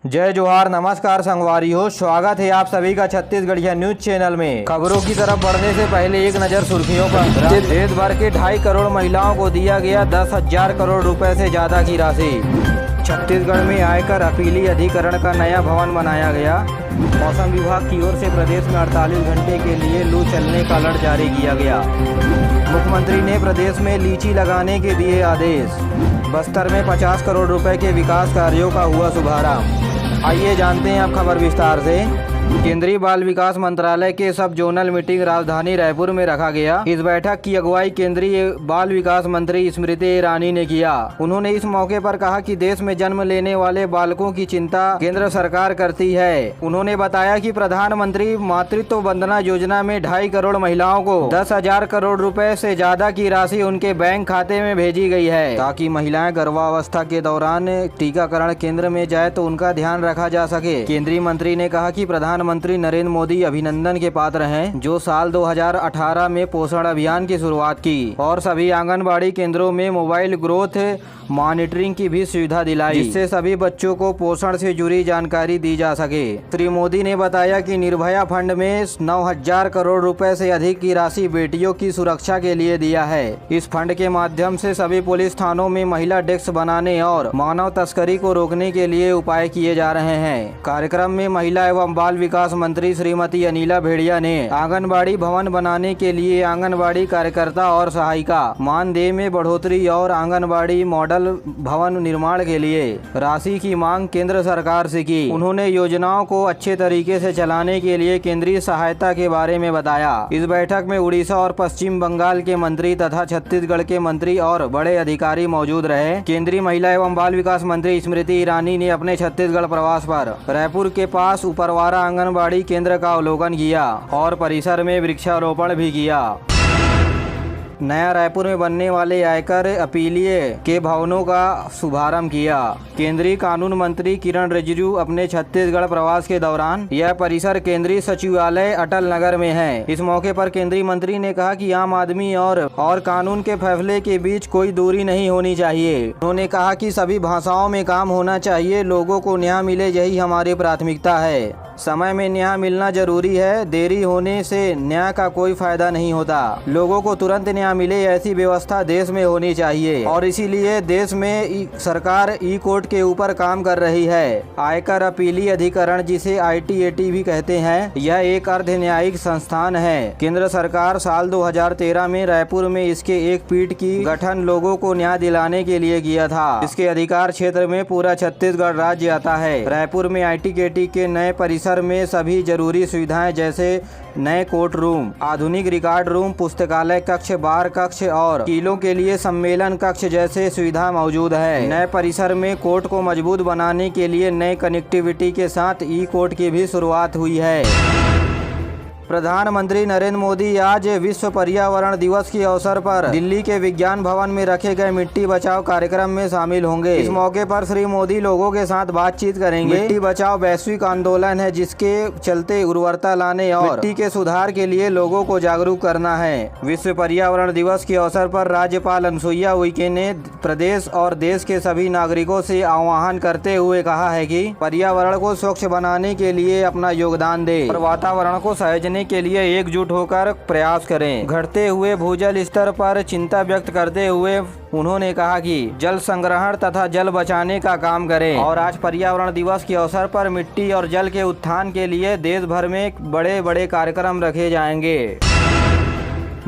जय जोहार, नमस्कार संगवारी स्वागत है आप सभी का छत्तीसगढ़िया न्यूज चैनल में। खबरों की तरफ बढ़ने से पहले एक नजर सुर्खियों पर। देश भर के 2.5 करोड़ महिलाओं को दिया गया 10,000 करोड़ रुपए से ज्यादा की राशि। छत्तीसगढ़ में आयकर अपीली अधिकरण का नया भवन बनाया गया। मौसम विभाग की ओर से प्रदेश में 48 घंटे के लिए लू चलने का अलर्ट जारी किया गया। मुख्यमंत्री ने प्रदेश में लीची लगाने के दिए आदेश। बस्तर में 50 करोड़ रुपए के विकास कार्यों का हुआ शुभारंभ। आइए जानते हैं अब खबर विस्तार से। केंद्रीय बाल विकास मंत्रालय के सब जोनल मीटिंग राजधानी रायपुर में रखा गया। इस बैठक की अगुवाई केंद्रीय बाल विकास मंत्री स्मृति ईरानी ने किया। उन्होंने इस मौके पर कहा कि देश में जन्म लेने वाले बालकों की चिंता केंद्र सरकार करती है। उन्होंने बताया कि प्रधानमंत्री मातृत्व वंदना योजना में 2.5 करोड़ महिलाओं को 10,000 करोड़ रुपए से ज्यादा की राशि उनके बैंक खाते में भेजी गई है, ताकि महिलाएं गर्भावस्था के दौरान टीकाकरण केंद्र में जाए तो उनका ध्यान रखा जा सके। केंद्रीय मंत्री ने कहा कि प्रधानमंत्री नरेंद्र मोदी अभिनंदन के पात्र हैं, जो साल 2018 में पोषण अभियान की शुरुआत की और सभी आंगनबाड़ी केंद्रों में मोबाइल ग्रोथ मॉनिटरिंग की भी सुविधा दिलाई, जिससे सभी बच्चों को पोषण से जुड़ी जानकारी दी जा सके। श्री मोदी ने बताया कि निर्भया फंड में 9,000 करोड़ रुपए से अधिक की राशि बेटियों की सुरक्षा के लिए दिया है। इस फंड के माध्यम से सभी पुलिस थानों में महिला डेस्क बनाने और मानव तस्करी को रोकने के लिए उपाय किए जा रहे हैं। कार्यक्रम में महिला एवं बाल विकास मंत्री श्रीमती अनिला भेड़िया ने आंगनबाड़ी भवन बनाने के लिए आंगनबाड़ी कार्यकर्ता और सहायिका मानदेय में बढ़ोतरी और आंगनबाड़ी मॉडल भवन निर्माण के लिए राशि की मांग केंद्र सरकार से की। उन्होंने योजनाओं को अच्छे तरीके से चलाने के लिए केंद्रीय सहायता के बारे में बताया। इस बैठक में उड़ीसा और पश्चिम बंगाल के मंत्री तथा छत्तीसगढ़ के मंत्री और बड़े अधिकारी मौजूद रहे। केंद्रीय महिला एवं बाल विकास मंत्री स्मृति ईरानी ने अपने छत्तीसगढ़ प्रवास पर रायपुर के पास उपरवारा आंगनबाड़ी केंद्र का अवलोकन किया और परिसर में वृक्षारोपण भी किया। नया रायपुर में बनने वाले आयकर अपीलीय के भवनों का शुभारंभ किया। केंद्रीय कानून मंत्री किरण रिजिजू अपने छत्तीसगढ़ प्रवास के दौरान यह परिसर केंद्रीय सचिवालय अटल नगर में है। इस मौके पर केंद्रीय मंत्री ने कहा कि आम आदमी और कानून के फैसले के बीच कोई दूरी नहीं होनी चाहिए। उन्होंने कहा कि सभी भाषाओं में काम होना चाहिए, लोगों को न्याय मिले, यही हमारी प्राथमिकता है। समय में न्याय मिलना जरूरी है, देरी होने से न्याय का कोई फायदा नहीं होता। लोगों को तुरंत न्याय मिले, ऐसी व्यवस्था देश में होनी चाहिए और इसीलिए देश में सरकार ई कोर्ट के ऊपर काम कर रही है। आयकर अपीली अधिकरण, जिसे ITAT भी कहते हैं, यह एक अर्ध न्यायिक संस्थान है। केंद्र सरकार साल 2013 में रायपुर में इसके एक पीठ की गठन लोगों को न्याय दिलाने के लिए किया था। इसके अधिकार क्षेत्र में पूरा छत्तीसगढ़ राज्य आता है। रायपुर में ITAT के नए परिसर में सभी जरूरी सुविधाएं जैसे नए कोर्ट रूम, आधुनिक रिकॉर्ड रूम, पुस्तकालय कक्ष, बार कक्ष और वकीलों के लिए सम्मेलन कक्ष जैसे सुविधा मौजूद है। नए परिसर में कोर्ट को मजबूत बनाने के लिए नए कनेक्टिविटी के साथ ई कोर्ट की भी शुरुआत हुई है। प्रधानमंत्री नरेंद्र मोदी आज विश्व पर्यावरण दिवस के अवसर पर दिल्ली के विज्ञान भवन में रखे गए मिट्टी बचाओ कार्यक्रम में शामिल होंगे। इस मौके पर श्री मोदी लोगों के साथ बातचीत करेंगे। मिट्टी बचाओ वैश्विक आंदोलन है, जिसके चलते उर्वरता लाने और मिट्टी के सुधार के लिए लोगों को जागरूक करना है। विश्व पर्यावरण दिवस के अवसर पर राज्यपाल अनुसुईया उइके ने प्रदेश और देश के सभी नागरिकों से आह्वान करते हुए कहा है कि पर्यावरण को स्वच्छ बनाने के लिए अपना योगदान दे और वातावरण को सहेजने के लिए एकजुट होकर प्रयास करें। घटते हुए भूजल स्तर पर चिंता व्यक्त करते हुए उन्होंने कहा कि जल संग्रहण तथा जल बचाने का काम करें और आज पर्यावरण दिवस के अवसर पर मिट्टी और जल के उत्थान के लिए देश भर में बड़े बड़े कार्यक्रम रखे जाएंगे।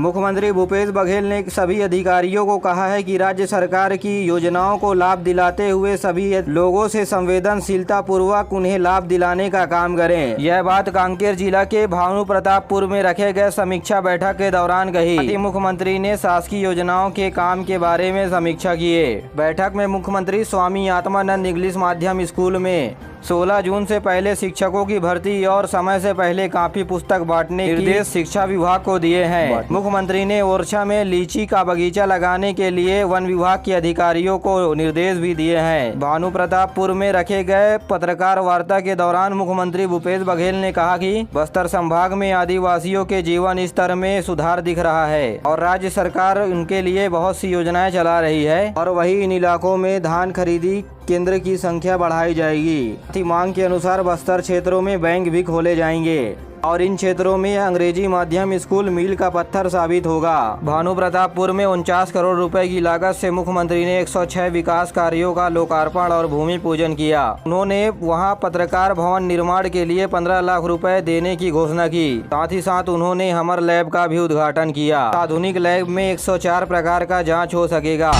मुख्यमंत्री भूपेश बघेल ने सभी अधिकारियों को कहा है कि राज्य सरकार की योजनाओं को लाभ दिलाते हुए सभी लोगों से संवेदनशीलता पूर्वक उन्हें लाभ दिलाने का काम करें। यह बात कांकेर जिला के भानु प्रतापपुर में रखे गए समीक्षा बैठक के दौरान कही। मुख्यमंत्री ने शासकीय योजनाओं के काम के बारे में समीक्षा किए। बैठक में मुख्यमंत्री स्वामी आत्मानंद इंग्लिश माध्यम स्कूल में 16 जून से पहले शिक्षकों की भर्ती और समय से पहले कापी पुस्तक बांटने के निर्देश शिक्षा विभाग को दिए हैं। मुख्यमंत्री ने ओरछा में लीची का बगीचा लगाने के लिए वन विभाग के अधिकारियों को निर्देश भी दिए हैं। भानु प्रतापपुर में रखे गए पत्रकार वार्ता के दौरान मुख्यमंत्री भूपेश बघेल ने कहा कि बस्तर संभाग में आदिवासियों के जीवन स्तर में सुधार दिख रहा है और राज्य सरकार उनके लिए बहुत सी योजनाएं चला रही है और वही इन इलाकों में धान खरीदी केंद्र की संख्या बढ़ाई जाएगी। मांग के अनुसार बस्तर क्षेत्रों में बैंक भी खोले जाएंगे और इन क्षेत्रों में अंग्रेजी माध्यम स्कूल मील का पत्थर साबित होगा। भानुप्रतापपुर में 49 करोड़ रुपए की लागत से मुख्यमंत्री ने 106 विकास कार्यों का लोकार्पण और भूमि पूजन किया। उन्होंने वहां पत्रकार भवन निर्माण के लिए 15 लाख रुपए देने की घोषणा की। साथ ही साथ उन्होंने हमर लैब का भी उद्घाटन किया। आधुनिक लैब में 104 प्रकार का जाँच हो सकेगा।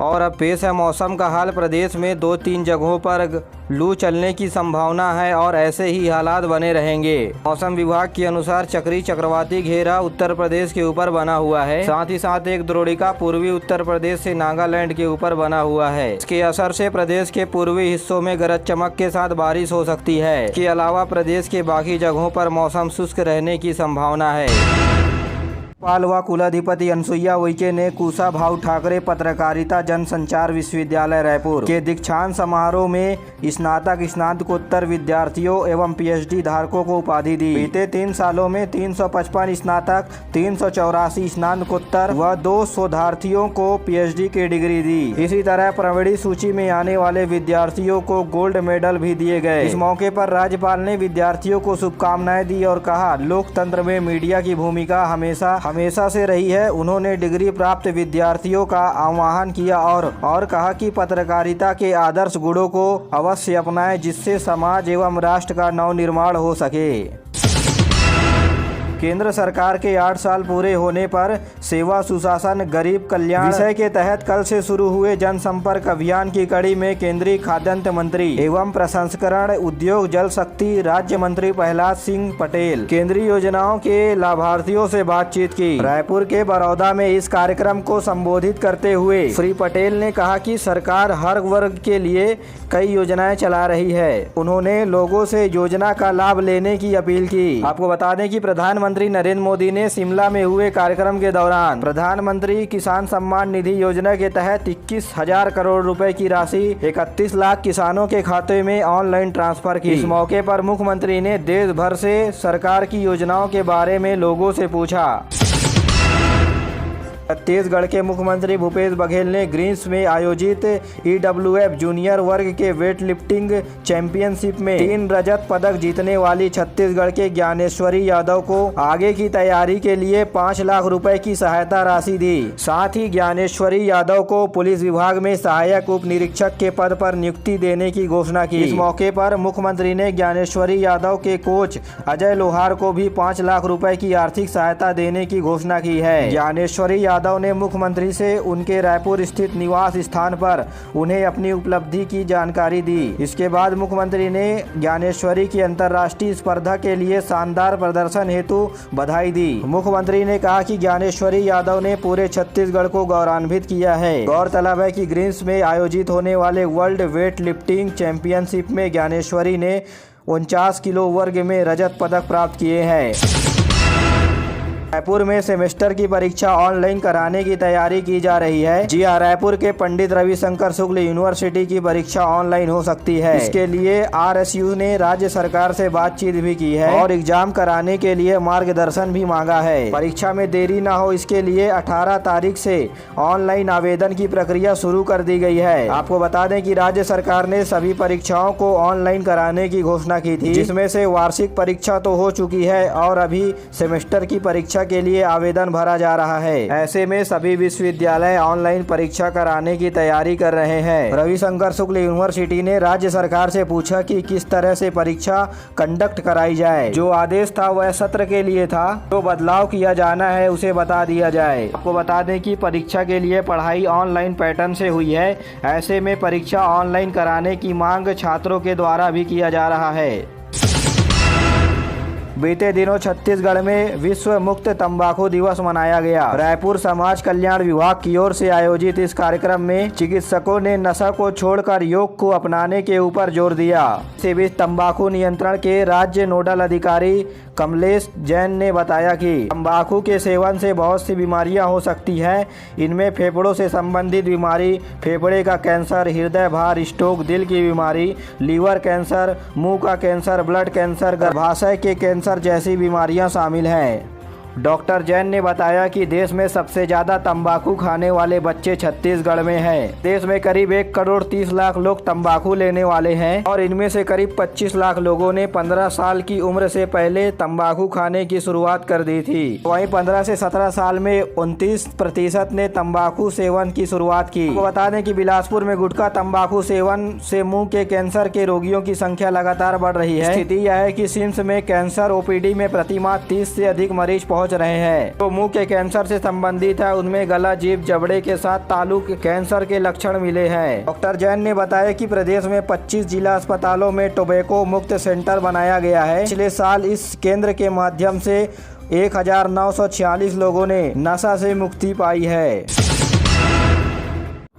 और अब पेश है मौसम का हाल। प्रदेश में 2-3 जगहों पर लू चलने की संभावना है और ऐसे ही हालात बने रहेंगे। मौसम विभाग के अनुसार चक्रवाती घेरा उत्तर प्रदेश के ऊपर बना हुआ है। साथ ही साथ एक द्रोणिका पूर्वी उत्तर प्रदेश से नागालैंड के ऊपर बना हुआ है। इसके असर से प्रदेश के पूर्वी हिस्सों में गरज चमक के साथ बारिश हो सकती है। इसके अलावा प्रदेश के बाकी जगहों पर मौसम शुष्क रहने की संभावना है। राज्यपाल व कुलाधिपति अनुसुईया उइके ने कुशाभाऊ ठाकरे पत्रकारिता जनसंचार विश्वविद्यालय रायपुर के दीक्षांत समारोह में स्नातक स्नातकोत्तर विद्यार्थियों एवं पीएचडी धारकों को उपाधि दी। बीते 3 सालों में 355 स्नातक, 384 स्नातकोत्तर व 2 शोधार्थियों को पीएचडी की डिग्री दी। इसी तरह प्रवीणी सूची में आने वाले विद्यार्थियों को गोल्ड मेडल भी दिए गए। इस मौके पर राज्यपाल ने विद्यार्थियों को शुभकामनाएं दी और कहा, लोकतंत्र में मीडिया की भूमिका हमेशा से रही है। उन्होंने डिग्री प्राप्त विद्यार्थियों का आह्वान किया और कहा कि पत्रकारिता के आदर्श गुणों को अवश्य अपनाएं, जिससे समाज एवं राष्ट्र का नवनिर्माण हो सके। केंद्र सरकार के 8 साल पूरे होने पर सेवा सुशासन गरीब कल्याण विषय के तहत कल से शुरू हुए जनसंपर्क अभियान की कड़ी में केंद्रीय खाद्यान्न मंत्री एवं प्रसंस्करण उद्योग जल शक्ति राज्य मंत्री प्रहलाद सिंह पटेल केंद्रीय योजनाओं के लाभार्थियों से बातचीत की। रायपुर के बड़ौदा में इस कार्यक्रम को संबोधित करते हुए श्री पटेल ने कहा कि सरकार हर वर्ग के लिए कई योजनाएं चला रही है। उन्होंने लोगों से योजना का लाभ लेने की अपील की। आपको बता दें कि प्रधानमंत्री नरेंद्र मोदी ने शिमला में हुए कार्यक्रम के दौरान प्रधानमंत्री किसान सम्मान निधि योजना के तहत 21,000 करोड़ रुपए की राशि 31 लाख किसानों के खाते में ऑनलाइन ट्रांसफर की। इस मौके पर मुख्यमंत्री ने देश भर से सरकार की योजनाओं के बारे में लोगों से पूछा। छत्तीसगढ़ के मुख्यमंत्री भूपेश बघेल ने ग्रीस में आयोजित EWF जूनियर वर्ग के वेट लिफ्टिंग चैंपियनशिप में 3 रजत पदक जीतने वाली छत्तीसगढ़ के ज्ञानेश्वरी यादव को आगे की तैयारी के लिए 5 लाख रुपए की सहायता राशि दी। साथ ही ज्ञानेश्वरी यादव को पुलिस विभाग में सहायक उप निरीक्षक के पद पर नियुक्ति देने की घोषणा की। इस मौके पर मुख्यमंत्री ने ज्ञानेश्वरी यादव के कोच अजय लोहार को भी 5 लाख रुपए की आर्थिक सहायता देने की घोषणा की है। ज्ञानेश्वरी यादव ने मुख्यमंत्री से उनके रायपुर स्थित निवास स्थान पर उन्हें अपनी उपलब्धि की जानकारी दी। इसके बाद मुख्यमंत्री ने ज्ञानेश्वरी की अंतर्राष्ट्रीय स्पर्धा के लिए शानदार प्रदर्शन हेतु बधाई दी। मुख्यमंत्री ने कहा कि ज्ञानेश्वरी यादव ने पूरे छत्तीसगढ़ को गौरवान्वित किया है। गौरतलब है कि ग्रीस में आयोजित होने वाले वर्ल्ड वेट लिफ्टिंग चैंपियनशिप में ज्ञानेश्वरी ने 49 किलो वर्ग में रजत पदक प्राप्त किए हैं। रायपुर में सेमेस्टर की परीक्षा ऑनलाइन कराने की तैयारी की जा रही है। जी हां, रायपुर के पंडित रविशंकर शुक्ल यूनिवर्सिटी की परीक्षा ऑनलाइन हो सकती है। इसके लिए RSU ने राज्य सरकार से बातचीत भी की है और एग्जाम कराने के लिए मार्गदर्शन भी मांगा है। परीक्षा में देरी न हो, इसके लिए 18 तारीख से ऑनलाइन आवेदन की प्रक्रिया शुरू कर दी गई है। आपको बता दें कि राज्य सरकार ने सभी परीक्षाओं को ऑनलाइन कराने की घोषणा की थी, जिसमें से वार्षिक परीक्षा तो हो चुकी है और अभी सेमेस्टर की परीक्षा के लिए आवेदन भरा जा रहा है। ऐसे में सभी विश्वविद्यालय ऑनलाइन परीक्षा कराने की तैयारी कर रहे हैं। रविशंकर शुक्ल यूनिवर्सिटी ने राज्य सरकार से पूछा कि किस तरह से परीक्षा कंडक्ट कराई जाए। जो आदेश था वह सत्र के लिए था, जो बदलाव किया जाना है उसे बता दिया जाए। आपको बता दें कि परीक्षा के लिए पढ़ाई ऑनलाइन पैटर्न से हुई है। ऐसे में परीक्षा ऑनलाइन कराने की मांग छात्रों के द्वारा भी किया जा रहा है। बीते दिनों छत्तीसगढ़ में विश्व मुक्त तंबाकू दिवस मनाया गया। रायपुर समाज कल्याण विभाग की ओर से आयोजित इस कार्यक्रम में चिकित्सकों ने नशा को छोड़कर योग को अपनाने के ऊपर जोर दिया। इसी बीच तंबाकू नियंत्रण के राज्य नोडल अधिकारी कमलेश जैन ने बताया कि तंबाकू के सेवन से बहुत सी बीमारियां हो सकती हैं। इनमें फेफड़ों से संबंधित बीमारी, फेफड़े का कैंसर, हृदय भार, स्ट्रोक, दिल की बीमारी, लीवर कैंसर, मुंह का कैंसर, ब्लड कैंसर, गर्भाशय के कैंसर जैसी बीमारियां शामिल हैं। डॉक्टर जैन ने बताया कि देश में सबसे ज्यादा तंबाकू खाने वाले बच्चे छत्तीसगढ़ में हैं। देश में करीब 1,30,00,000 लोग तंबाकू लेने वाले हैं और इनमें से करीब 25 लाख लोगों ने 15 साल की उम्र से पहले तंबाकू खाने की शुरुआत कर दी थी। वहीं 15 से 17 साल में 29% ने तंबाकू सेवन की शुरुआत की। आपको बता दें कि बिलासपुर में गुटखा तंबाकू सेवन से मुंह के कैंसर के रोगियों की संख्या लगातार बढ़ रही है। स्थिति यह है कि सिम्स में कैंसर ओपीडी में प्रतिमाह 30 से अधिक मरीज पहुंच रहे हैं। तो मुंह के कैंसर से संबंधित है, उनमें गला, जीभ, जबड़े के साथ तालु कैंसर के लक्षण मिले हैं। डॉक्टर जैन ने बताया कि प्रदेश में 25 जिला अस्पतालों में टोबैको मुक्त सेंटर बनाया गया है। पिछले साल इस केंद्र के माध्यम से 1946 लोगों ने नशा से मुक्ति पाई है।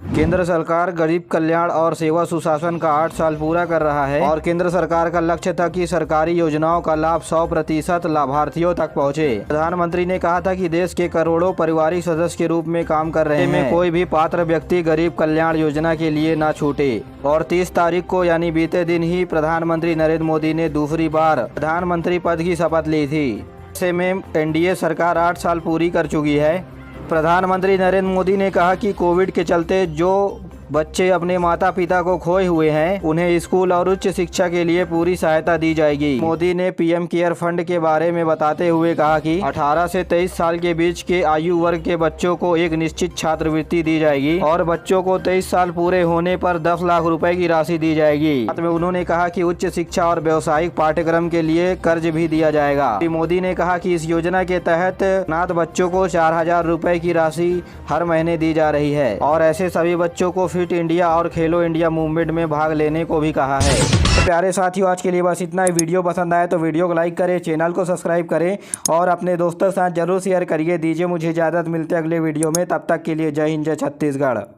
केंद्र सरकार गरीब कल्याण और सेवा सुशासन का 8 साल पूरा कर रहा है और केंद्र सरकार का लक्ष्य था कि सरकारी योजनाओं का लाभ 100% लाभार्थियों तक पहुंचे। प्रधानमंत्री ने कहा था कि देश के करोड़ों पारिवारिक सदस्य के रूप में काम कर रहे हैं। कोई भी पात्र व्यक्ति गरीब कल्याण योजना के लिए न छूटे। और 30 तारीख को यानी बीते दिन ही प्रधानमंत्री नरेंद्र मोदी ने दूसरी बार प्रधानमंत्री पद की शपथ ली थी। ऐसे में एनडीए सरकार 8 साल पूरी कर चुकी है। प्रधानमंत्री नरेंद्र मोदी ने कहा कि कोविड के चलते जो बच्चे अपने माता पिता को खोए हुए हैं उन्हें स्कूल और उच्च शिक्षा के लिए पूरी सहायता दी जाएगी। मोदी ने पीएम केयर फंड के बारे में बताते हुए कहा कि 18 से 23 साल के बीच के आयु वर्ग के बच्चों को एक निश्चित छात्रवृत्ति दी जाएगी और बच्चों को 23 साल पूरे होने पर 10 लाख रुपए की राशि दी जाएगी। साथ में उन्होंने कहा कि उच्च शिक्षा और व्यावसायिक पाठ्यक्रम के लिए कर्ज भी दिया जाएगा। श्री मोदी ने कहा कि इस योजना के तहत अनाथ बच्चों को 4,000 रुपए की राशि हर महीने दी जा रही है और ऐसे सभी बच्चों को फिट इंडिया और खेलो इंडिया मूवमेंट में भाग लेने को भी कहा है। तो प्यारे साथियों, आज के लिए बस इतना ही। वीडियो पसंद आए तो वीडियो को लाइक करें, चैनल को सब्सक्राइब करें और अपने दोस्तों के साथ जरूर शेयर करिए। दीजिए मुझे इजाजत, मिलते अगले वीडियो में। तब तक के लिए जय हिंद, जय छत्तीसगढ़।